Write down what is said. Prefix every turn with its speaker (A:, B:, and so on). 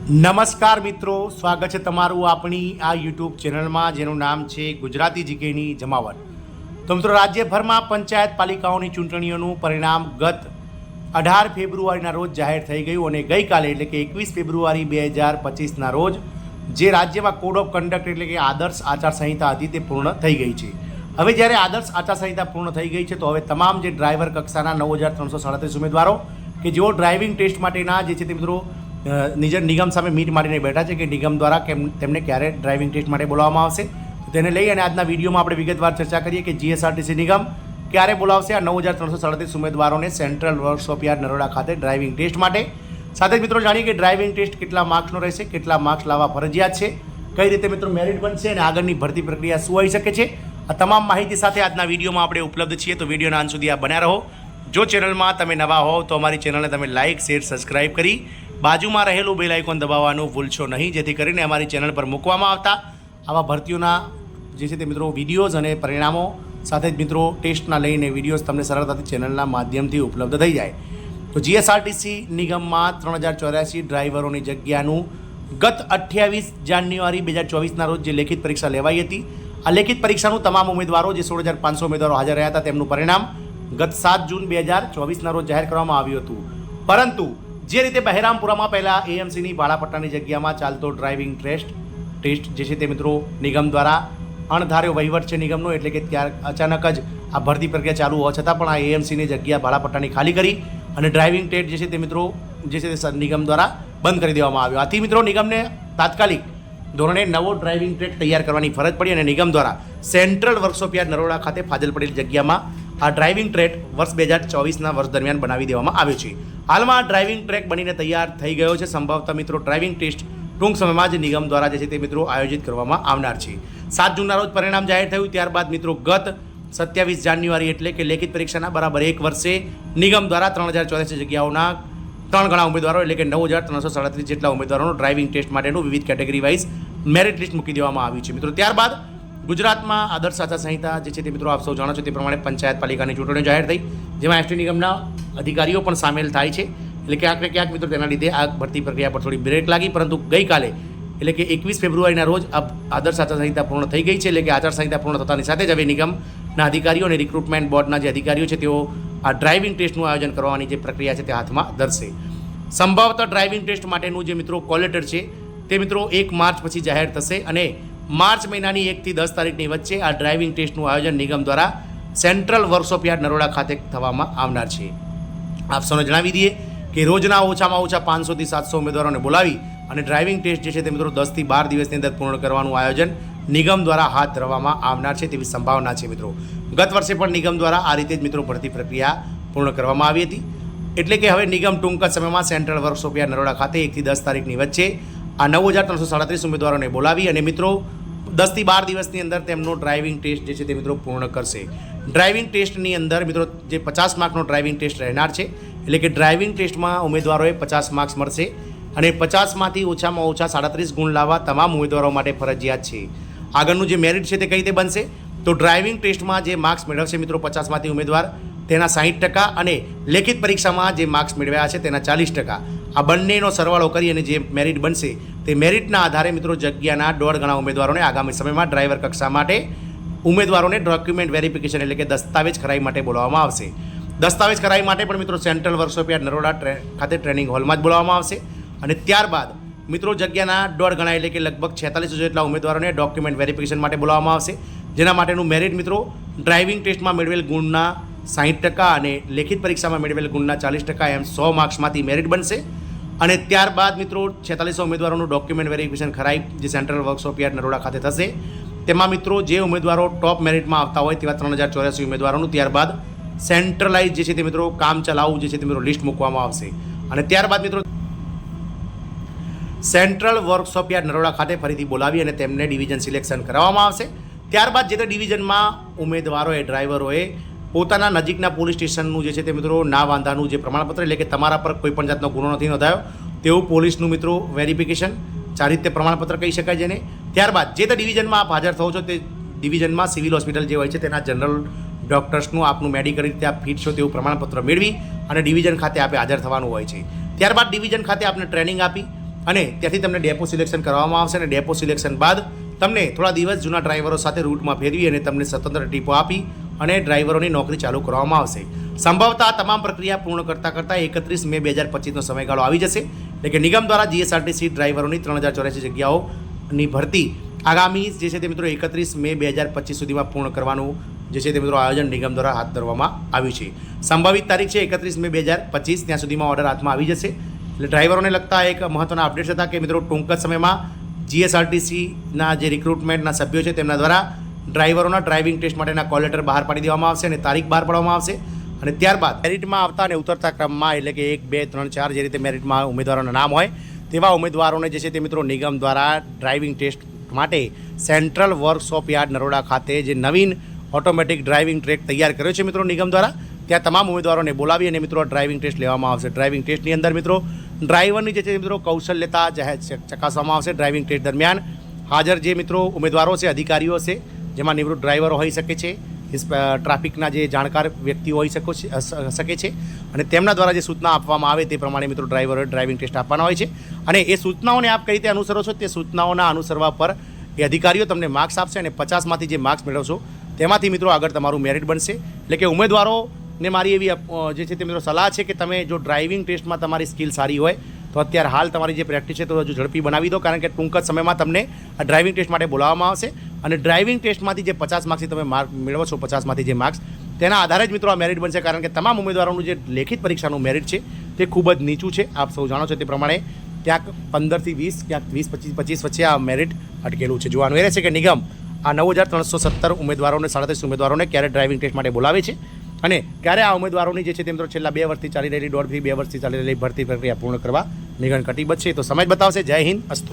A: નમસ્કાર મિત્રો, સ્વાગત છે તમારું આપણી આ યુટ્યુબ ચેનલમાં જેનું નામ છે ગુજરાતી જીકેની જમાવટ। તો મિત્રો, રાજ્યભરમાં પંચાયત પાલિકાઓની ચૂંટણીઓનું પરિણામ ગત 18 ફેબ્રુઆરીના રોજ જાહેર થઈ ગયું અને ગઈકાલે એટલે કે 21 ફેબ્રુઆરી 2025ના રોજ જે રાજ્યમાં કોડ ઓફ કન્ડક્ટ એટલે કે આદર્શ આચારસંહિતા હતી તે પૂર્ણ થઈ ગઈ છે। હવે જ્યારે આદર્શ આચારસંહિતા પૂર્ણ થઈ ગઈ છે તો હવે તમામ જે ડ્રાઈવર કક્ષાના 9337 ઉમેદવારો કે જેઓ ડ્રાઇવિંગ ટેસ્ટ માટેના જે છે તે મિત્રો નિગમ સામે મીટ માંડીને બેઠા છે કે નિગમ દ્વારા તેમને ક્યારે ડ્રાઇવિંગ ટેસ્ટ માટે બોલાવવામાં આવશે, તેને લઈ અને આજના વિડીયોમાં આપણે વિગતવાર ચર્ચા કરીએ કે જીએસઆરટીસી નિગમ ક્યારે બોલાવશે આ 9337 ઉમેદવારોને સેન્ટ્રલ વર્કશોપ યાર્ડ નરોડા ખાતે ડ્રાઇવિંગ ટેસ્ટ માટે। સાથે જ મિત્રો જાણીએ કે ડ્રાઇવિંગ ટેસ્ટ કેટલા માર્ક્સનો રહેશે, કેટલા માર્ક્સ લાવવા ફરજિયાત છે, કઈ રીતે મિત્રો મેરિટ બનશે અને આગળની ભરતી પ્રક્રિયા શું હોઈ શકે છે, આ તમામ માહિતી સાથે આજના વિડીયોમાં આપણે ઉપલબ્ધ છીએ। તો વિડીયોના અંત સુધી આ બન્યા રહો। જો ચેનલમાં તમે નવા હોવ તો અમારી ચેનલને તમે લાઇક, શેર, સબસ્ક્રાઇબ કરી બાજુમાં રહેલું બેલ આઇકોન દબાવવાનું ભૂલશો નહીં, જેથી કરીને અમારી ચેનલ પર મૂકવામાં આવતા આવા ભરતીઓના જે છે તે મિત્રો વિડીયોઝ અને પરિણામો સાથે જ મિત્રો ટેસ્ટના લઈને વિડીયોઝ તમને સરળતાથી ચેનલના માધ્યમથી ઉપલબ્ધ થઈ જાય। તો જીએસઆરટીસી નિગમમાં 3084 ડ્રાઈવરોની જગ્યાનું ગત 28 જાન્યુઆરી 2024ના રોજ જે લેખિત પરીક્ષા લેવાઈ હતી, આ લેખિત પરીક્ષાનું તમામ ઉમેદવારો જે 16500 ઉમેદવારો હાજર રહ્યા હતા તેમનું પરિણામ ગત 7 જૂન 2024ના રોજ જાહેર કરવામાં આવ્યું હતું। પરંતુ જે રીતે બહેરામપુરામાં પહેલાં એએમસીની ભાડાપટ્ટાની જગ્યામાં ચાલતો ડ્રાઇવિંગ ટેસ્ટ જે છે તે મિત્રો નિગમ દ્વારા અણધાર્યો વહીવટ છે નિગમનો, એટલે કે ત્યાં અચાનક જ આ ભરતી પ્રક્રિયા ચાલુ હોવા છતાં પણ આ એએમસીની જગ્યા ભાડાપટ્ટાની ખાલી કરી અને ડ્રાઇવિંગ ટેસ્ટ જે છે તે મિત્રો જે છે તે નિગમ દ્વારા બંધ કરી દેવામાં આવ્યો। આથી મિત્રો નિગમને તાત્કાલિક ધોરણે નવો ડ્રાઇવિંગ ટેસ્ટ તૈયાર કરવાની ફરજ પડી અને નિગમ દ્વારા સેન્ટ્રલ વર્કશોપ યાર્ડ નરોડા ખાતે ફાજલ પડેલી જગ્યામાં આ ડ્રાઇવિંગ ટ્રેક વર્ષ 2024ના વર્ષ દરમિયાન બનાવી દેવામાં આવ્યો છે। હાલમાં આ ડ્રાઇવિંગ ટ્રેક બનીને તૈયાર થઈ ગયો છે। સંભવતઃ મિત્રો ડ્રાઇવિંગ ટેસ્ટ ટૂંક સમયમાં જ નિગમ દ્વારા જે છે તે મિત્રો આયોજિત કરવામાં આવનાર છે। 7 જૂનના રોજ પરિણામ જાહેર થયું, ત્યારબાદ મિત્રો ગત 27 જાન્યુઆરી એટલે કે લેખિત પરીક્ષાના બરાબર એક વર્ષે નિગમ દ્વારા 3084 જગ્યાઓના 3 ગણા ઉમેદવારો એટલે કે 9337 જેટલા ઉમેદવારોનું ડ્રાઇવિંગ ટેસ્ટ માટેનું વિવિધ કેટેગરી વાઇઝ મેરિટ લિસ્ટ મૂકી દેવામાં આવ્યું છે। મિત્રો ત્યારબાદ ગુજરાતમાં આદર્શ આચારસંહિતા જે છે તે મિત્રો આપ સૌ જાણો છો તે પ્રમાણે પંચાયત પાલિકાની ચૂંટણીઓ જાહેર થઈ, જેમાં એસટી નિગમના અધિકારીઓ પણ સામેલ થાય છે। એટલે ક્યાંક ને ક્યાંક મિત્રો તેના લીધે આ ભરતી પ્રક્રિયા પર થોડી બ્રેક લાગી, પરંતુ ગઈકાલે એટલે કે 21 ફેબ્રુઆરીના રોજ આદર્શ આચારસંહિતા પૂર્ણ થઈ ગઈ છે। એટલે કે આચારસંહિતા પૂર્ણ થતાની સાથે જ હવે નિગમના અધિકારીઓ અને રિક્રુટમેન્ટ બોર્ડના જે અધિકારીઓ છે તેઓ આ ડ્રાઇવિંગ ટેસ્ટનું આયોજન કરવાની જે પ્રક્રિયા છે તે હાથમાં ધરશે। સંભવતઃ ડ્રાઇવિંગ ટેસ્ટ માટેનું જે મિત્રો કોલ લેટર છે તે મિત્રો 1 માર્ચ પછી જાહેર થશે અને માર્ચ મહિનાની 1 થી 10 તારીખની વચ્ચે આ ડ્રાઇવિંગ ટેસ્ટનું આયોજન નિગમ દ્વારા સેન્ટ્રલ વર્કશોપ યાર્ડ નરોડા ખાતે થવામાં આવનાર છે। આપ સૌને જણાવી દઈએ કે રોજના ઓછામાં ઓછા 500 થી 700 ઉમેદવારોને બોલાવી અને ડ્રાઇવિંગ ટેસ્ટ જે છે તે મિત્રો 10 થી 12 દિવસની અંદર પૂર્ણ કરવાનું આયોજન નિગમ દ્વારા હાથ ધરવામાં આવનાર છે તેવી સંભાવના છે। મિત્રો ગત વર્ષે પણ નિગમ દ્વારા આ રીતે જ મિત્રો ભરતી પ્રક્રિયા પૂર્ણ કરવામાં આવી હતી, એટલે કે હવે નિગમ ટૂંક જ સમયમાં સેન્ટ્રલ વર્કશોપ યાર્ડ નરોડા ખાતે 1 થી 10 તારીખની વચ્ચે આ 9337 ઉમેદવારોને બોલાવી અને મિત્રો 10 થી 12 દિવસની અંદર તેમનો ડ્રાઇવિંગ ટેસ્ટ જે છે તે મિત્રો પૂર્ણ કરશે। ડ્રાઇવિંગ ટેસ્ટની અંદર મિત્રો જે 50 માર્કનો ડ્રાઇવિંગ ટેસ્ટ રહેનાર છે, એટલે કે ડ્રાઇવિંગ ટેસ્ટમાં ઉમેદવારોએ 50 માર્ક્સ મળશે અને 50માંથી ઓછામાં ઓછા 37 ગુણ લાવવા તમામ ઉમેદવારો માટે ફરજિયાત છે। આગળનું જે મેરિટ છે તે કઈ રીતે બનશે, તો ડ્રાઇવિંગ ટેસ્ટમાં જે માર્ક્સ મેળવશે મિત્રો 50માંથી ઉમેદવાર તેના 60% અને લેખિત પરીક્ષામાં જે માર્ક્સ મેળવ્યા છે તેના 40%, આ બંનેનો સરવાળો કરી અને જે મેરિટ બનશે તે મેરિટના આધારે મિત્રો જગ્યાના 1.5 ગણા ઉમેદવારોને આગામી સમયમાં ડ્રાઈવર કક્ષા માટે ઉમેદવારોને ડોક્યુમેન્ટ વેરિફિકેશન એટલે કે દસ્તાવેજ ખરાઈ માટે બોલાવવામાં આવશે। દસ્તાવેજ ખરાઈ માટે પણ મિત્રો સેન્ટ્રલ વર્કશોપ યાર્ડ નરોડા ખાતે ટ્રેનિંગ હોલમાં જ બોલાવવામાં આવશે અને ત્યારબાદ મિત્રો જગ્યાના 1.5 ગણા એટલે કે લગભગ 4600 જેટલા ઉમેદવારોને ડોક્યુમેન્ટ વેરિફિકેશન માટે બોલાવવામાં આવશે, જેના માટેનું મેરિટ મિત્રો ડ્રાઇવિંગ ટેસ્ટમાં મેળવેલ ગુણના 60% અને લેખિત પરીક્ષામાં મેળવેલ ગુણના 40% એમ 100 માર્ક્સમાંથી મેરિટ બનશે અને ત્યારબાદ મિત્રો 4600 ઉમેદવારોનું ડોક્યુમેન્ટ વેરિફિકેશન ખરાઈ જે સેન્ટ્રલ વર્કશોપ યાર્ડ નરોડા ખાતે થશે, તેમાં મિત્રો જે ઉમેદવારો ટોપ મેરિટમાં આવતા હોય તેવા 3084 ઉમેદવારોનું ત્યારબાદ સેન્ટ્રલાઇઝ જે છે તે મિત્રો કામ ચલાવું જે છે તે મિત્રો લિસ્ટ મૂકવામાં આવશે અને ત્યારબાદ મિત્રો સેન્ટ્રલ વર્કશોપ યાર્ડ નરોડા ખાતે ફરીથી બોલાવી અને તેમને ડિવિઝન સિલેક્શન કરવામાં આવશે। ત્યારબાદ જે તે ડિવિઝનમાં ઉમેદવારોએ ડ્રાઈવરોએ પોતાના નજીકના પોલીસ સ્ટેશનનું જે છે તે મિત્રો ના વાંધાનું જે પ્રમાણપત્ર એટલે કે તમારા પર કોઈ પણ જાતનો ગુનો નથી નોંધાયો તેવું પોલીસનું મિત્રો વેરિફિકેશન, આ રીતે પ્રમાણપત્ર કહી શકાય જેને। ત્યારબાદ જે તે ડિવિઝનમાં આપ હાજર થવો છો તે ડિવિઝનમાં સિવિલ હોસ્પિટલ જે હોય છે તેના જનરલ ડૉક્ટર્સનું આપનું મેડિકલ રીતે આપ ફિટ છો તેવું પ્રમાણપત્ર મેળવી અને ડિવિઝન ખાતે આપે હાજર થવાનું હોય છે। ત્યારબાદ ડિવિઝન ખાતે આપને ટ્રેનિંગ આપી અને ત્યાંથી તમને ડેપો સિલેક્શન કરવામાં આવશે અને ડેપો સિલેક્શન બાદ તમને થોડા દિવસ જૂના ડ્રાઈવરો સાથે રૂટમાં ફેરવી અને તમને સ્વતંત્ર ટીપો આપી અને ડ્રાઈવરોની નોકરી ચાલુ કરવામાં આવશે. સંભવતઃ આ તમામ પ્રક્રિયા પૂર્ણ કરતાં 31 મે 2025નો સમયગાળો આવી જશે. એટલે કે નિગમ દ્વારા જીએસઆરટીસી ડ્રાઈવરોની 3084 જગ્યાઓની ભરતી આગામી જે છે તે મિત્રો 31 મે 2025 સુધીમાં પૂર્ણ કરવાનું જે છે તે મિત્રો આયોજન નિગમ દ્વારા હાથ ધરવામાં આવ્યું છે. સંભવિત તારીખ છે 31 મે 2025. ત્યાં સુધીમાં ઓર્ડર હાથમાં આવી જશે. એટલે ડ્રાઈવરોને લગતા એક મહત્ત્વના અપડેટ્સ હતા કે મિત્રો ટૂંક જ સમયમાં જીએસઆરટીસીના જે રિક્રુટમેન્ટના સભ્યો છે તેમના દ્વારા ડ્રાઈવરોના ડ્રાઇવિંગ ટેસ્ટ માટેના કોલ લેટર બહાર પાડી દેવામાં આવશે અને તારીખ બહાર પાડવામાં આવશે. અને ત્યારબાદ મેરિટમાં આવતા અને ઉતરતા ક્રમમાં એટલે કે 1, 2, 3, 4 જે રીતે મેરિટમાં ઉમેદવારોના નામ હોય તેવા ઉમેદવારોને જે છે તે મિત્રો નિગમ દ્વારા ડ્રાઇવિંગ ટેસ્ટ માટે સેન્ટ્રલ વર્કશોપ યાર્ડ નરોડા ખાતે જે નવીન ઓટોમેટિક ડ્રાઇવિંગ ટ્રેક તૈયાર કર્યો છે મિત્રો નિગમ દ્વારા, ત્યાં તમામ ઉમેદવારોને બોલાવી અને મિત્રો ડ્રાઇવિંગ ટેસ્ટ લેવામાં આવશે. ડ્રાઇવિંગ ટેસ્ટની અંદર મિત્રો ડ્રાઈવરની જે છે મિત્રો કૌશલ્યતા ચકાસવામાં આવશે. ડ્રાઇવિંગ ટેસ્ટ દરમિયાન હાજર જે મિત્રો ઉમેદવારો છે, અધિકારીઓ છે, જેમાં નિવૃત્ત ડ્રાઈવરો હોઈ શકે છે, ટ્રાફિકના જે જાણકાર વ્યક્તિઓ હોઈ શકે છે અને તેમના દ્વારા જે સૂચના આપવામાં આવે તે પ્રમાણે મિત્રો ડ્રાઈવરોએ ડ્રાઇવિંગ ટેસ્ટ આપવાના હોય છે. અને એ સૂચનાઓને આપ કઈ રીતે અનુસરો છો તે સૂચનાઓના અનુસરવા પર એ અધિકારીઓ તમને માર્ક્સ આપશે અને 50માંથી જે માર્ક્સ મેળવશો તેમાંથી મિત્રો આગળ તમારું મેરિટ બનશે. એટલે કે ઉમેદવારોને મારી એવી જે છે તે મિત્રો સલાહ છે કે તમે જો ડ્રાઇવિંગ ટેસ્ટમાં તમારી સ્કિલ સારી હોય તો અત્યારે હાલ તમારી જે પ્રેક્ટિસ છે તો હજુ ઝડપી બનાવી દો, કારણ કે ટૂંક જ સમયમાં તમને આ ડ્રાઇવિંગ ટેસ્ટ માટે બોલાવવામાં આવશે અને ડ્રાઇવિંગ ટેસ્ટમાંથી જે 50 માર્ક્સથી તમે માર્ક મેળવો છો, 50માંથી જે માર્ક્સ તેના આધારે જ મિત્રો આ મેરિટ બનશે. કારણ કે તમામ ઉમેદવારોનું જે લેખિત પરીક્ષાનું મેરિટ છે તે ખૂબ જ નીચું છે. આપ સૌ જાણો છો તે પ્રમાણે ક્યાંક 15 થી 20, ક્યાંક 20-25 વચ્ચે આ મેરિટ અટકેલું છે. જોવાનું એ રહેશે કે નિગમ આ 9317 ઉમેદવારોને 37 ઉમેદવારોને ક્યારે ડ્રાઇવિંગ ટેસ્ટ માટે બોલાવે છે અને ક્યારે આ ઉમેદવારોની જે છે તે મિત્રો છેલ્લા 2 વર્ષથી ચાલી રહેલી 1.5 થી 2 વર્ષથી ચાલી રહેલી ભરતી પ્રક્રિયા પૂર્ણ કરવા નિગમ કટિબદ્ધ છે. તો સમય બતાવશે. જય હિન્દ, અસ્તુ.